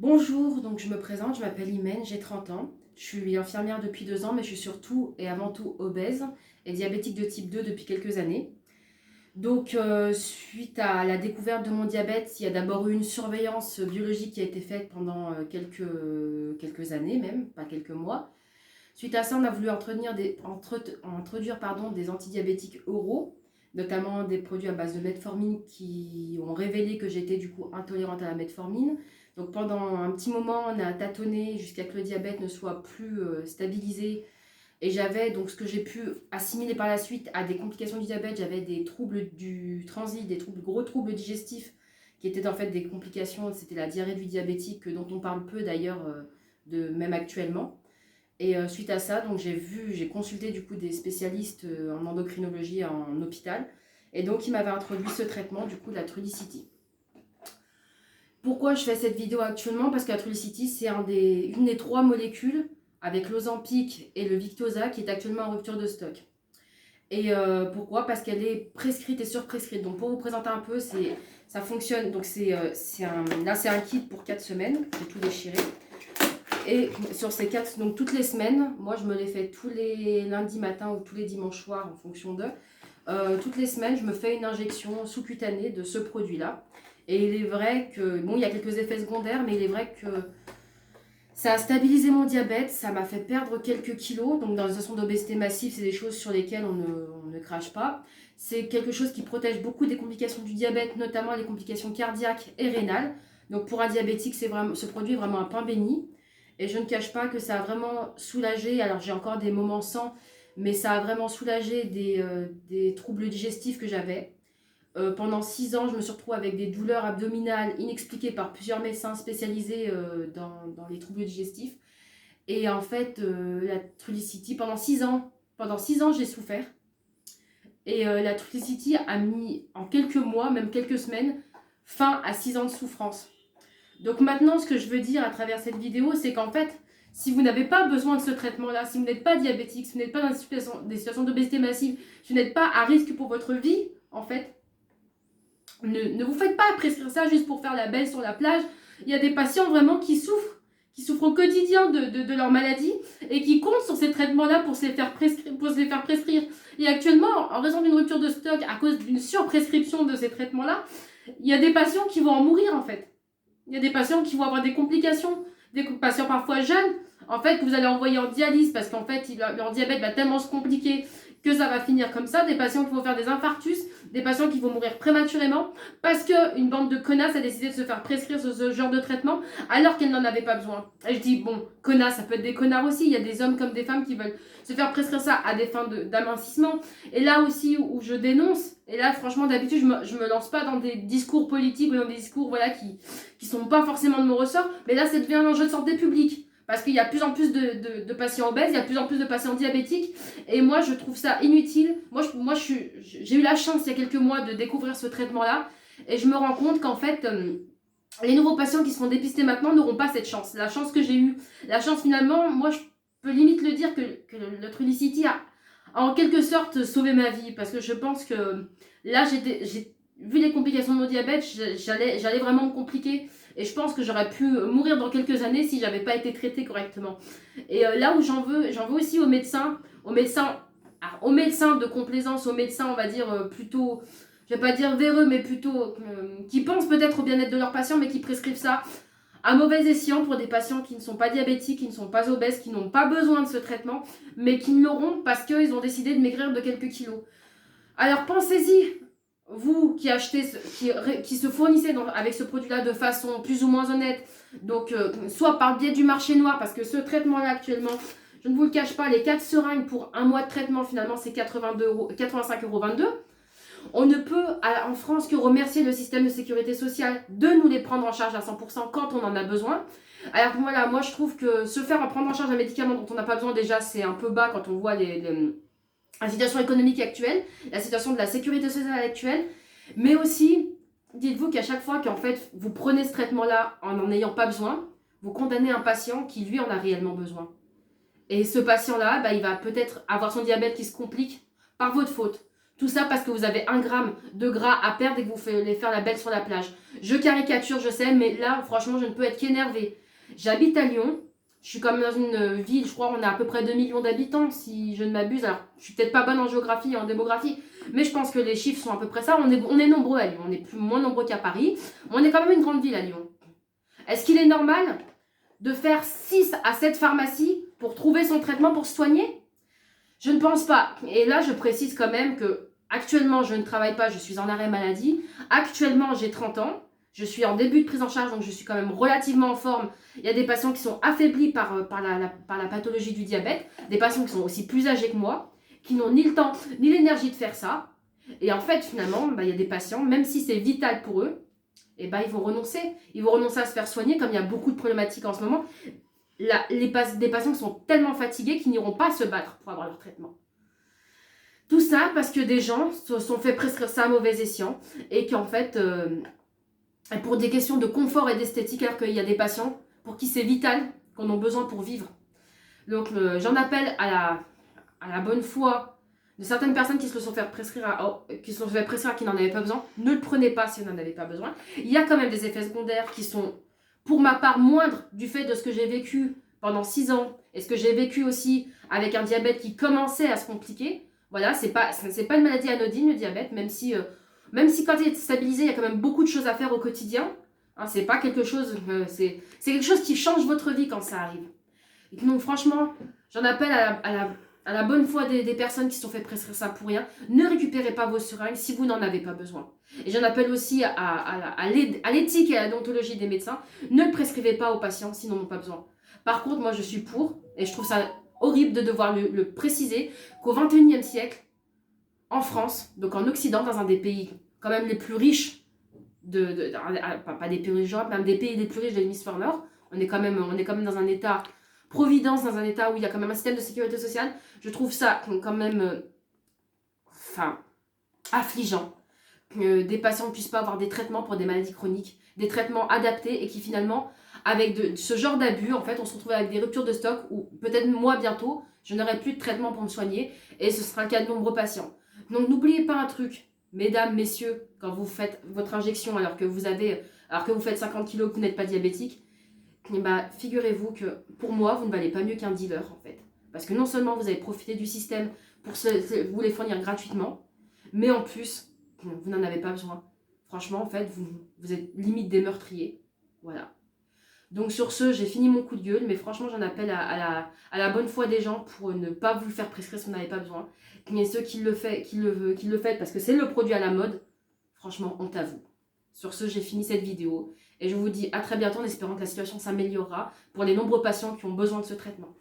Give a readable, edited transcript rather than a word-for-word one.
Bonjour, donc je me présente, je m'appelle Imen, j'ai 30 ans. Je suis infirmière depuis 2 ans, mais je suis surtout et avant tout obèse et diabétique de type 2 depuis quelques années. Donc, suite à la découverte de mon diabète, il y a d'abord eu une surveillance biologique qui a été faite pendant quelques années, même, pas quelques mois. Suite à ça, on a voulu introduire des antidiabétiques oraux, notamment des produits à base de metformine qui ont révélé que j'étais du coup intolérante à la metformine. Donc pendant un petit moment, on a tâtonné jusqu'à que le diabète ne soit plus stabilisé. Et j'avais donc ce que j'ai pu assimiler par la suite à des complications du diabète. J'avais des troubles du transit, gros troubles digestifs qui étaient en fait des complications. C'était la diarrhée du diabétique dont on parle peu d'ailleurs, même actuellement. Et suite à ça, donc j'ai consulté du coup des spécialistes en endocrinologie en hôpital. Et donc ils m'avaient introduit ce traitement du coup de la Trulicity. Pourquoi je fais cette vidéo actuellement? Parce que la Trulicity, c'est une des 3 molécules avec l'Ozempic et le Victoza qui est actuellement en rupture de stock. Et pourquoi? Parce qu'elle est prescrite et surprescrite. Donc pour vous présenter un peu, ça fonctionne. Donc là c'est un kit pour 4 semaines. J'ai tout déchiré. Et sur ces 4, donc toutes les semaines, moi je me les fais tous les lundis matin ou tous les dimanches soirs en fonction d'eux. Toutes les semaines, je me fais une injection sous-cutanée de ce produit-là. Et il est vrai que, bon, il y a quelques effets secondaires, mais il est vrai que ça a stabilisé mon diabète, ça m'a fait perdre quelques kilos. Donc dans la situation d'obésité massive, c'est des choses sur lesquelles on ne crache pas. C'est quelque chose qui protège beaucoup des complications du diabète, notamment les complications cardiaques et rénales. Donc pour un diabétique, ce produit est vraiment un pain béni. Et je ne cache pas que ça a vraiment soulagé, alors j'ai encore des moments sans, mais ça a vraiment soulagé des troubles digestifs que j'avais. Pendant 6 ans, je me suis retrouvée avec des douleurs abdominales inexpliquées par plusieurs médecins spécialisés dans les troubles digestifs. Et en fait, la Trulicity, pendant 6 ans, j'ai souffert. Et la Trulicity a mis en quelques mois, même quelques semaines, fin à 6 ans de souffrance. Donc maintenant, ce que je veux dire à travers cette vidéo, c'est qu'en fait, si vous n'avez pas besoin de ce traitement-là, si vous n'êtes pas diabétique, si vous n'êtes pas dans des situations d'obésité massive, si vous n'êtes pas à risque pour votre vie, en fait, ne vous faites pas prescrire ça juste pour faire la belle sur la plage. Il y a des patients vraiment qui souffrent au quotidien de leur maladie et qui comptent sur ces traitements-là pour se les faire prescrire. Et actuellement, en raison d'une rupture de stock, à cause d'une surprescription de ces traitements-là, il y a des patients qui vont en mourir en fait. Il y a des patients qui vont avoir des complications, des patients parfois jeunes, en fait, que vous allez envoyer en dialyse parce qu'en fait, leur diabète va tellement se compliquer que ça va finir comme ça. Des patients qui vont faire des infarctus, des patients qui vont mourir prématurément parce qu'une bande de connasses a décidé de se faire prescrire ce genre de traitement alors qu'elle n'en avait pas besoin. Et je dis, bon, connasses, ça peut être des connards aussi. Il y a des hommes comme des femmes qui veulent se faire prescrire ça à des fins d'amincissement. Et là aussi où je dénonce, et là franchement d'habitude je me lance pas dans des discours politiques ou dans des discours voilà, qui sont pas forcément de mon ressort, mais là ça devient un enjeu de santé publique. Parce qu'il y a de plus en plus de patients obèses, il y a de plus en plus de patients diabétiques, et moi je trouve ça inutile. J'ai eu la chance il y a quelques mois de découvrir ce traitement-là, et je me rends compte qu'en fait, les nouveaux patients qui se font dépister maintenant n'auront pas cette chance. La chance que j'ai eue, la chance finalement, moi je peux limite le dire que le Trulicity a en quelque sorte sauvé ma vie, parce que je pense que là j'ai vu les complications de mon diabète, j'allais vraiment me compliquer. Et je pense que j'aurais pu mourir dans quelques années si j'avais pas été traitée correctement. Et là où j'en veux aussi aux médecins de complaisance, aux médecins, on va dire, plutôt, je vais pas dire véreux, mais plutôt qui pensent peut-être au bien-être de leurs patients, mais qui prescrivent ça à mauvais escient pour des patients qui ne sont pas diabétiques, qui ne sont pas obèses, qui n'ont pas besoin de ce traitement, mais qui l'auront parce qu'ils ont décidé de maigrir de quelques kilos. Alors pensez-y, vous qui achetez, qui se fournissez avec ce produit-là de façon plus ou moins honnête, donc soit par le biais du marché noir, parce que ce traitement-là actuellement, je ne vous le cache pas, les 4 seringues pour un mois de traitement, finalement c'est 85,22 €. On ne peut en France que remercier le système de sécurité sociale de nous les prendre en charge à 100% quand on en a besoin. Alors voilà, moi je trouve que se faire prendre en charge un médicament dont on n'a pas besoin déjà, c'est un peu bas quand on voit la situation économique actuelle, la situation de la sécurité sociale actuelle, mais aussi, dites-vous qu'à chaque fois qu'en fait vous prenez ce traitement-là en n'en ayant pas besoin, vous condamnez un patient qui lui en a réellement besoin. Et ce patient-là, il va peut-être avoir son diabète qui se complique par votre faute. Tout ça parce que vous avez 1 gramme de gras à perdre et que vous allez faire la belle sur la plage. Je caricature, je sais, mais là, franchement, je ne peux être qu'énervée. J'habite à Lyon. Je suis comme dans une ville, je crois, on a à peu près 2 millions d'habitants, si je ne m'abuse. Alors, je suis peut-être pas bonne en géographie et en démographie, mais je pense que les chiffres sont à peu près ça. On est nombreux à Lyon, on est moins nombreux qu'à Paris. On est quand même une grande ville à Lyon. Est-ce qu'il est normal de faire 6 à 7 pharmacies pour trouver son traitement pour se soigner? Je ne pense pas. Et là, je précise quand même que actuellement, je ne travaille pas, je suis en arrêt maladie. Actuellement, j'ai 30 ans. Je suis en début de prise en charge, donc je suis quand même relativement en forme. Il y a des patients qui sont affaiblis par la pathologie du diabète. Des patients qui sont aussi plus âgés que moi, qui n'ont ni le temps ni l'énergie de faire ça. Et en fait, finalement, il y a des patients, même si c'est vital pour eux, ils vont renoncer. Ils vont renoncer à se faire soigner, comme il y a beaucoup de problématiques en ce moment. Des patients qui sont tellement fatigués qu'ils n'iront pas se battre pour avoir leur traitement. Tout ça parce que des gens se sont fait prescrire ça à mauvais escient et qu'en fait, pour des questions de confort et d'esthétique, alors qu'il y a des patients pour qui c'est vital, qu'on a besoin pour vivre. Donc j'en appelle à la bonne foi de certaines personnes qui se sont fait prescrire à qui n'en avaient pas besoin. Ne le prenez pas si vous n'en avez pas besoin. Il y a quand même des effets secondaires qui sont, pour ma part, moindres du fait de ce que j'ai vécu pendant 6 ans et ce que j'ai vécu aussi avec un diabète qui commençait à se compliquer. Voilà, c'est pas une maladie anodine, le diabète, même si quand il est stabilisé, il y a quand même beaucoup de choses à faire au quotidien. Hein, c'est pas quelque chose, c'est quelque chose qui change votre vie quand ça arrive. Et donc franchement, j'en appelle à la bonne foi des personnes qui se sont fait prescrire ça pour rien. Ne récupérez pas vos seringues si vous n'en avez pas besoin. Et j'en appelle aussi à l'éthique et à la déontologie des médecins. Ne le prescrivez pas aux patients s'ils n'en ont pas besoin. Par contre, moi je suis pour, et je trouve ça horrible de devoir le préciser, qu'au XXIe siècle, en France, donc en Occident, dans un des pays quand même les plus riches, pas des pays riches, mais même des pays les plus riches de l'hémisphère nord, on est quand même dans un état providence, dans un état où il y a quand même un système de sécurité sociale. Je trouve ça quand même affligeant que des patients ne puissent pas avoir des traitements pour des maladies chroniques, des traitements adaptés et qui finalement, avec ce genre d'abus, en fait, on se retrouve avec des ruptures de stock où peut-être moi bientôt, je n'aurai plus de traitement pour me soigner et ce sera le cas de nombreux patients. Donc n'oubliez pas un truc, mesdames, messieurs, quand vous faites votre injection alors que vous faites 50 kilos, que vous n'êtes pas diabétique, figurez-vous que pour moi, vous ne valez pas mieux qu'un dealer en fait. Parce que non seulement vous avez profité du système pour vous les fournir gratuitement, mais en plus, vous n'en avez pas besoin. Franchement, en fait, vous êtes limite des meurtriers. Voilà. Donc sur ce, j'ai fini mon coup de gueule, mais franchement, j'en appelle à la bonne foi des gens pour ne pas vous le faire prescrire si vous n'avez pas besoin. Mais ceux qui le font parce que c'est le produit à la mode, franchement, honte à vous. Sur ce, j'ai fini cette vidéo et je vous dis à très bientôt en espérant que la situation s'améliorera pour les nombreux patients qui ont besoin de ce traitement.